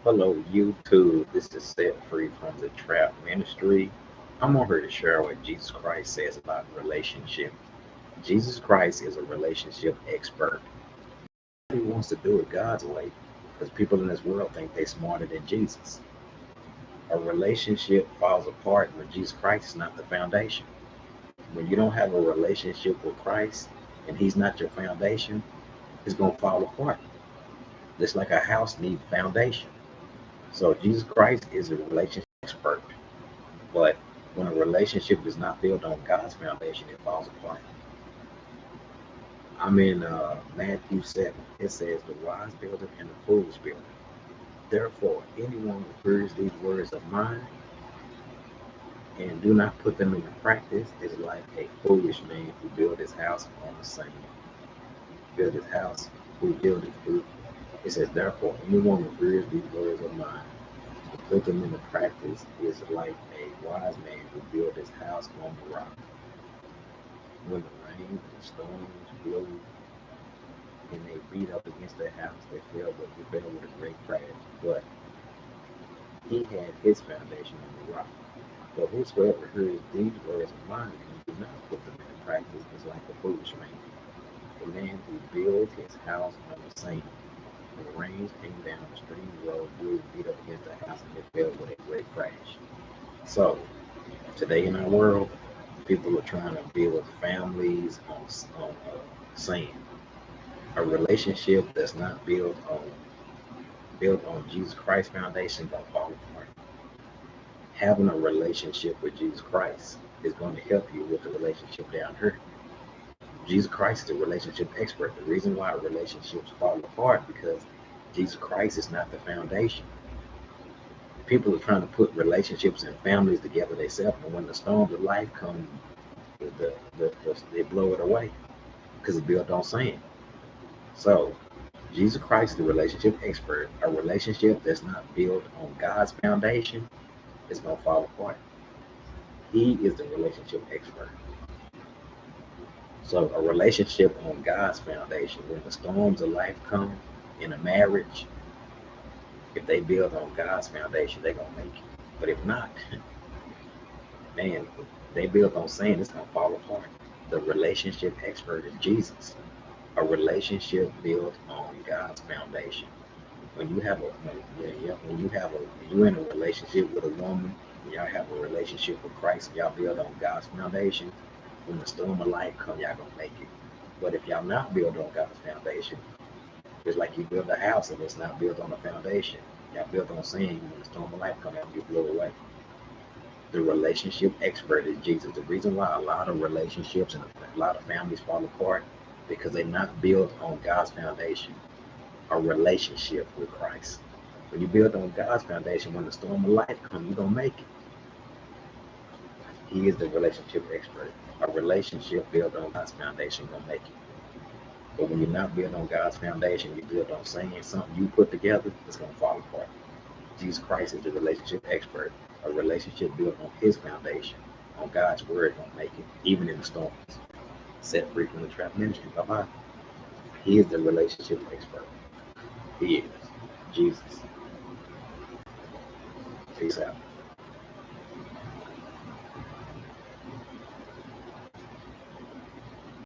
Hello, YouTube. This is Set Free from the Trap Ministry. I'm on here to share what Jesus Christ says about relationship. Jesus Christ is a relationship expert. He wants to do it God's way because people in this world think they're smarter than Jesus. A relationship falls apart when Jesus Christ is not the foundation. When you don't have a relationship with Christ and He's not your foundation, it's going to fall apart. Just like a house needs foundation. So Jesus Christ is a relationship expert. But when a relationship is not built on God's foundation, it falls apart. I'm in Matthew 7. It says, the wise builder and the foolish builder. Therefore, anyone who hears these words of mine and do not put them into practice is like a foolish man who built his house on the sand. Built his house, who built it. It says, therefore, anyone who hears these words of mine and put them into practice is like a wise man who built his house on the rock. When the rain and the storms blew and they beat up against the house, they fell with a great crash. But he had his foundation on the rock. But whosoever hears these words of mine and do not put them into practice is like a foolish man, the man who built his house on the sand. When the rains came down, the streams rose, blew, and beat up against the house, and it fell with a great crash. So today in our world, people are trying to build families on sand. A relationship that's not built on Jesus Christ foundation gonna fall apart. Having a relationship with Jesus Christ is going to help you with the relationship down here. Jesus Christ is a relationship expert. The reason why relationships fall apart because Jesus Christ is not the foundation. People are trying to put relationships and families together themselves, and when the storms of life come, they blow it away because it's built on sand. So, Jesus Christ is the relationship expert. A relationship that's not built on God's foundation is going to fall apart. He is the relationship expert. So, a relationship on God's foundation, when the storms of life come in a marriage, if they build on God's foundation, they're going to make it. But if not, man, they build on sand, it's going to fall apart. The relationship expert is Jesus. A relationship built on God's foundation. When you have a when you're in a relationship with a woman, y'all have a relationship with Christ, and y'all build on God's foundation. When the storm of life comes, y'all gonna make it. But if y'all not build on God's foundation, it's like you build a house and it's not built on a foundation. Y'all built on sand. When the storm of life comes, you blow away. The relationship expert is Jesus. The reason why a lot of relationships and a lot of families fall apart because they're not built on God's foundation, a relationship with Christ. When you build on God's foundation, when the storm of life comes, you're gonna make it. He is the relationship expert. A relationship built on God's foundation gonna make it. But when you're not built on God's foundation, you build on saying something you put together, it's gonna fall apart. Jesus Christ is the relationship expert. A relationship built on His foundation, on God's word, gonna make it, even in the storms. Set free from the trap ministry. Bye bye. He is the relationship expert. He is Jesus. Peace out.